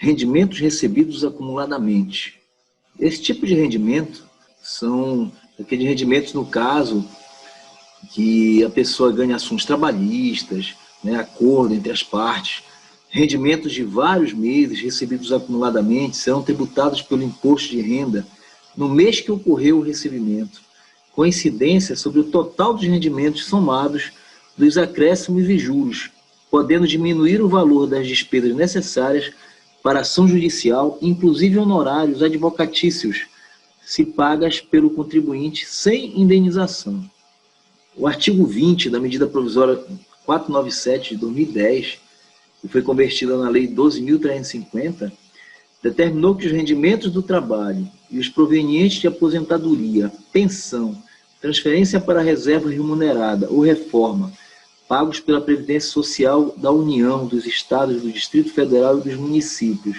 rendimentos recebidos acumuladamente. Esse tipo de rendimento são aqueles rendimentos, no caso, que a pessoa ganha ações trabalhistas, né, acordo entre as partes. Rendimentos de vários meses recebidos acumuladamente serão tributados pelo imposto de renda no mês que ocorreu o recebimento, com incidência sobre o total dos rendimentos somados dos acréscimos e juros, podendo diminuir o valor das despesas necessárias para a ação judicial, inclusive honorários advocatícios, se pagas pelo contribuinte sem indenização. O artigo 20 da medida provisória 497 de 2010, que foi convertida na Lei 12.350, determinou que os rendimentos do trabalho e os provenientes de aposentadoria, pensão, transferência para reserva remunerada ou reforma, pagos pela Previdência Social da União, dos Estados, do Distrito Federal e dos municípios,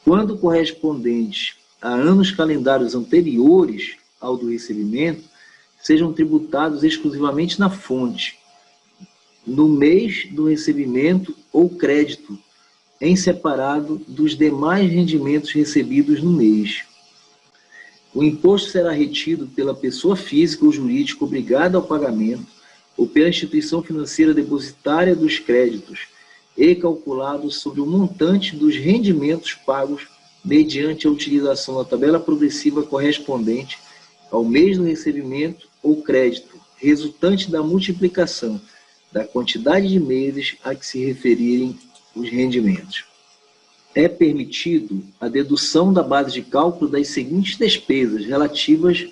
quando correspondentes a anos calendários anteriores ao do recebimento, sejam tributados exclusivamente na fonte, no mês do recebimento ou crédito, em separado dos demais rendimentos recebidos no mês. O imposto será retido pela pessoa física ou jurídica obrigada ao pagamento ou pela instituição financeira depositária dos créditos e calculado sobre o montante dos rendimentos pagos mediante a utilização da tabela progressiva correspondente ao mês do recebimento ou crédito, resultante da multiplicação da quantidade de meses a que se referirem os rendimentos. É permitido a dedução da base de cálculo das seguintes despesas relativas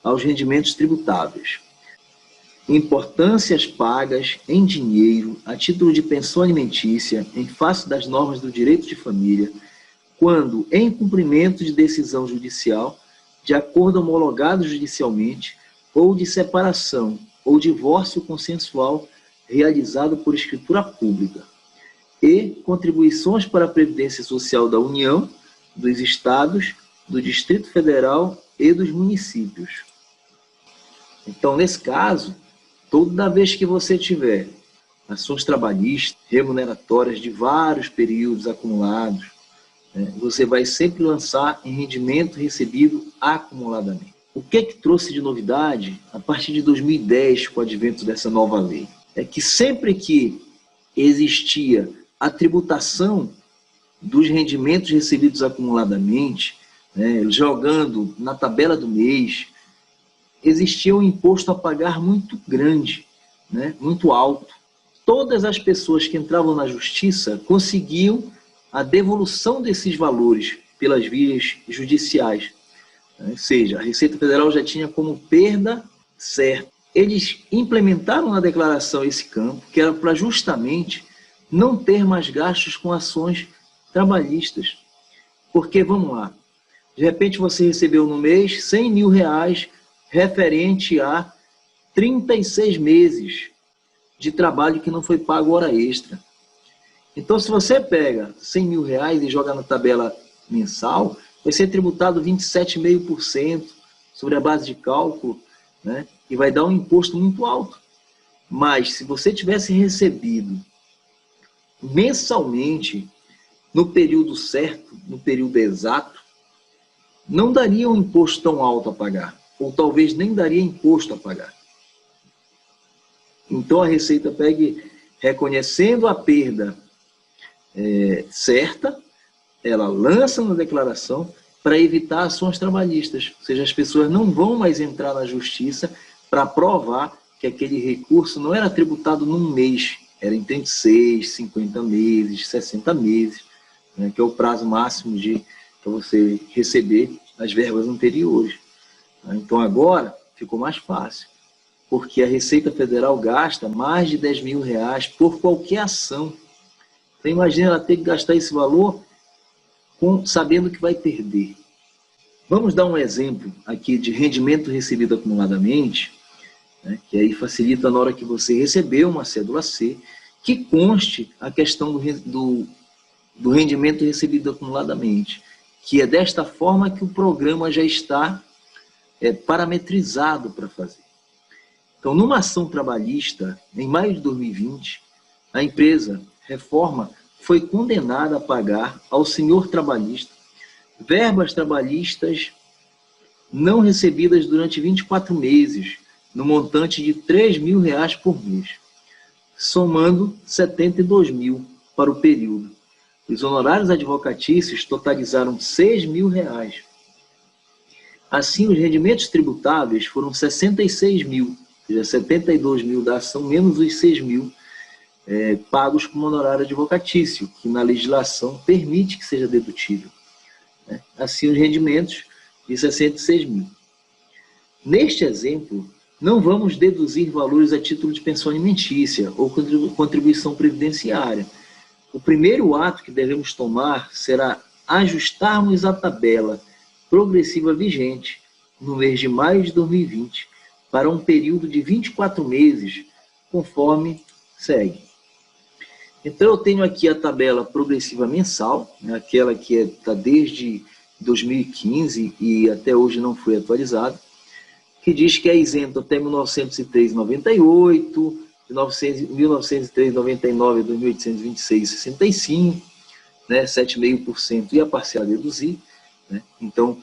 aos rendimentos tributáveis: importâncias pagas em dinheiro a título de pensão alimentícia em face das normas do direito de família, quando em cumprimento de decisão judicial, de acordo homologado judicialmente, ou de separação ou divórcio consensual realizado por escritura pública, e contribuições para a Previdência Social da União, dos Estados, do Distrito Federal e dos municípios. Então, nesse caso, toda vez que você tiver ações trabalhistas, remuneratórias de vários períodos acumulados, você vai sempre lançar em rendimento recebido acumuladamente. O que trouxe de novidade a partir de 2010, com o advento dessa nova lei? É que sempre que existia a tributação dos rendimentos recebidos acumuladamente, jogando na tabela do mês, existia um imposto a pagar muito grande, muito alto. Todas as pessoas que entravam na justiça conseguiam a devolução desses valores pelas vias judiciais. Ou seja, a Receita Federal já tinha como perda certa. Eles implementaram na declaração esse campo, que era para justamente não ter mais gastos com ações trabalhistas. Porque, vamos lá, de repente você recebeu no mês R$100 mil referente a 36 meses de trabalho que não foi pago hora extra. Então, se você pega R$100 mil e joga na tabela mensal, vai ser tributado 27,5% sobre a base de cálculo, e vai dar um imposto muito alto. Mas, se você tivesse recebido mensalmente, no período certo, no período exato, não daria um imposto tão alto a pagar, ou talvez nem daria imposto a pagar. Então, a Receita pega, reconhecendo a perda certa, ela lança na declaração para evitar ações trabalhistas, ou seja, as pessoas não vão mais entrar na justiça para provar que aquele recurso não era tributado num mês, era em 36, 50 meses, 60 meses, que é o prazo máximo para você receber as verbas anteriores. Então agora ficou mais fácil, porque a Receita Federal gasta mais de R$10 mil por qualquer ação. Então imagina ela ter que gastar esse valor sabendo que vai perder. Vamos dar um exemplo aqui de rendimento recebido acumuladamente, que aí facilita na hora que você recebeu uma cédula C, que conste a questão do rendimento recebido acumuladamente, que é desta forma que o programa já está parametrizado para fazer. Então, numa ação trabalhista, em maio de 2020, a empresa Reforma foi condenada a pagar ao senhor trabalhista verbas trabalhistas não recebidas durante 24 meses, no montante de R$ 3.000 por mês, somando R$ 72.000 para o período. Os honorários advocatícios totalizaram R$ 6.000. Assim, os rendimentos tributáveis foram R$ 66.000, ou seja, 72.000 da ação, menos os 6.000 pagos como honorário advocatício, que na legislação permite que seja dedutível. Assim, os rendimentos de 66.000. Neste exemplo, não vamos deduzir valores a título de pensão alimentícia ou contribuição previdenciária. O primeiro ato que devemos tomar será ajustarmos a tabela progressiva vigente no mês de maio de 2020 para um período de 24 meses, conforme segue. Então, eu tenho aqui a tabela progressiva mensal, aquela que está desde 2015 e até hoje não foi atualizada, que diz que é isento até 1903,98, de 1903,99 a 2.826,65, né, 7,5% e a parcela a deduzir. Né? Então,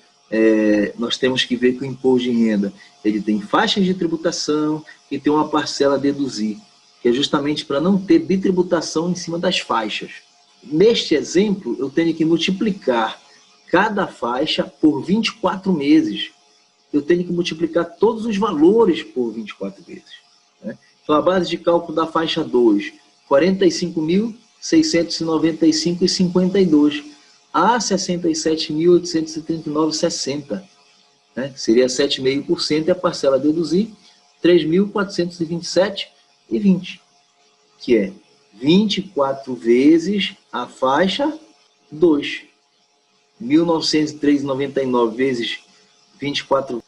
nós temos que ver que o imposto de renda ele tem faixas de tributação e tem uma parcela a deduzir, que é justamente para não ter bitributação em cima das faixas. Neste exemplo, eu tenho que multiplicar cada faixa por 24 meses. Eu tenho que multiplicar todos os valores por 24 vezes. Né? Então, a base de cálculo da faixa 2, 45.695,52 a 67.839,60. Né? Seria 7,5% e a parcela a deduzir, 3.427,20, que é 24 vezes a faixa 2. 1.903,99 vezes 24,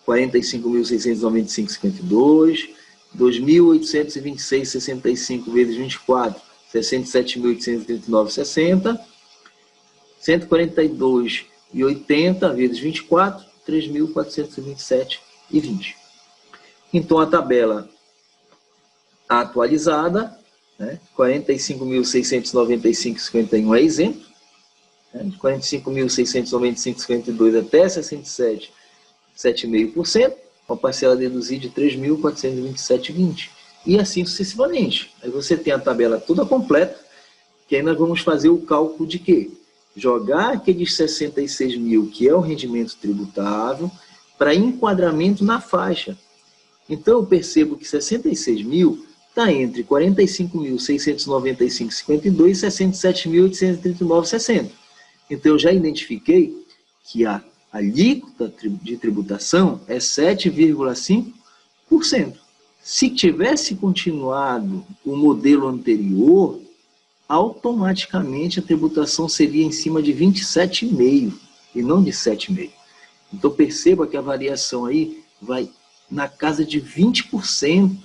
45.695,52. 2.826,65 vezes 24, 67.839,60. 142,80 vezes 24, 3.427,20. Então, a tabela atualizada, né, 45.695,51 é isento, né, de 45.695,52 até 67, 7,5%, uma parcela deduzida de 3.427,20. E assim sucessivamente. Aí você tem a tabela toda completa, que aí nós vamos fazer o cálculo de quê? Jogar aqueles 66.000, que é o rendimento tributável, para enquadramento na faixa. Então, eu percebo que 66.000 está entre 45.695,52 e 67.839,60. Então, eu já identifiquei que a alíquota de tributação é 7,5%. Se tivesse continuado o modelo anterior, automaticamente a tributação seria em cima de 27,5% e não de 7,5%. Então, perceba que a variação aí vai na casa de 20%.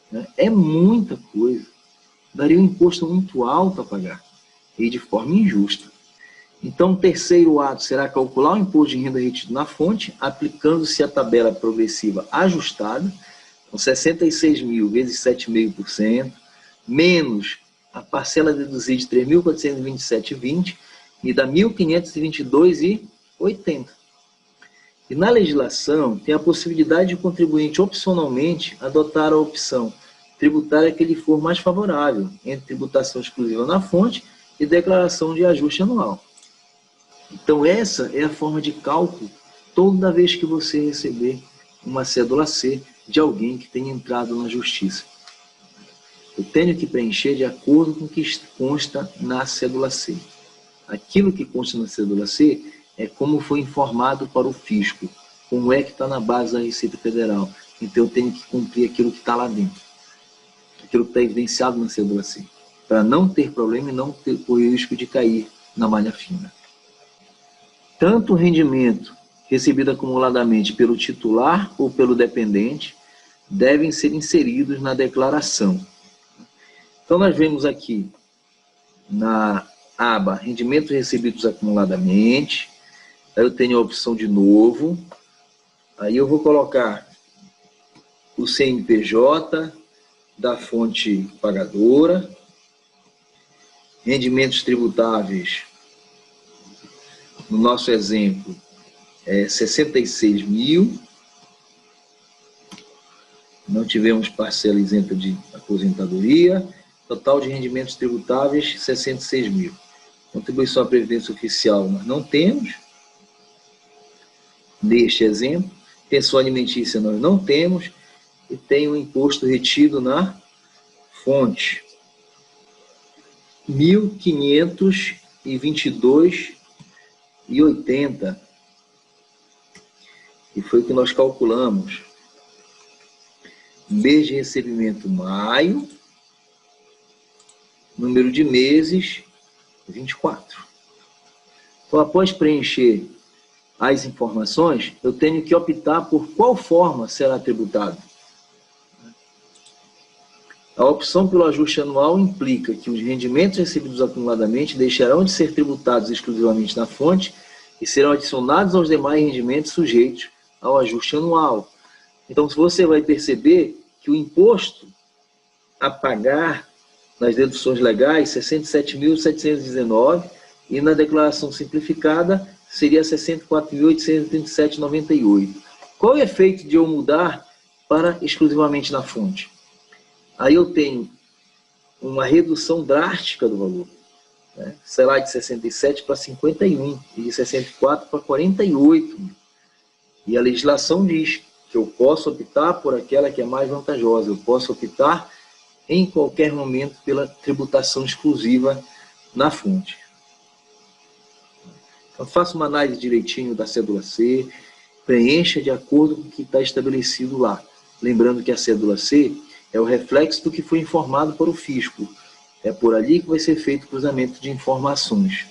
Né? É muita coisa. Daria um imposto muito alto a pagar e de forma injusta. Então, o terceiro ato será calcular o imposto de renda retido na fonte, aplicando-se a tabela progressiva ajustada, com 66.000 vezes 7,5%, menos a parcela deduzida de 3.427,20 e dá 1.522,80. E na legislação, tem a possibilidade de o contribuinte opcionalmente adotar a opção tributária que lhe for mais favorável, entre tributação exclusiva na fonte e declaração de ajuste anual. Então, essa é a forma de cálculo toda vez que você receber uma cédula C de alguém que tenha entrado na justiça. Eu tenho que preencher de acordo com o que consta na cédula C. Aquilo que consta na cédula C é como foi informado para o fisco, como é que está na base da Receita Federal. Então, eu tenho que cumprir aquilo que está lá dentro, aquilo que está evidenciado na cédula C, para não ter problema e não ter o risco de cair na malha fina. Tanto o rendimento recebido acumuladamente pelo titular ou pelo dependente devem ser inseridos na declaração. Então, nós vemos aqui na aba rendimentos recebidos acumuladamente, aí eu tenho a opção de novo, aí eu vou colocar o CNPJ da fonte pagadora rendimentos tributáveis, no nosso exemplo, 66 mil. Não tivemos parcela isenta de aposentadoria. Total de rendimentos tributáveis, 66 mil. Contribuição à Previdência Oficial, nós não temos. Neste exemplo. Pensão alimentícia, nós não temos. E tem o imposto retido na fonte. R$ 1.522,80. E foi o que nós calculamos. Mês de recebimento, maio. Número de meses, 24. Então, após preencher as informações, eu tenho que optar por qual forma será tributado. A opção pelo ajuste anual implica que os rendimentos recebidos acumuladamente deixarão de ser tributados exclusivamente na fonte e serão adicionados aos demais rendimentos sujeitos ao ajuste anual. Então, você vai perceber que o imposto a pagar nas deduções legais, 67.719, e na declaração simplificada seria 64.837,98. Qual é o efeito de eu mudar para exclusivamente na fonte? Aí eu tenho uma redução drástica do valor, né? Será de 67 para 51, e de 64 para 48. E a legislação diz que eu posso optar por aquela que é mais vantajosa, eu posso optar em qualquer momento pela tributação exclusiva na fonte. Então, faça uma análise direitinho da cédula C, preencha de acordo com o que está estabelecido lá. Lembrando que a cédula C é o reflexo do que foi informado para o fisco. É por ali que vai ser feito o cruzamento de informações.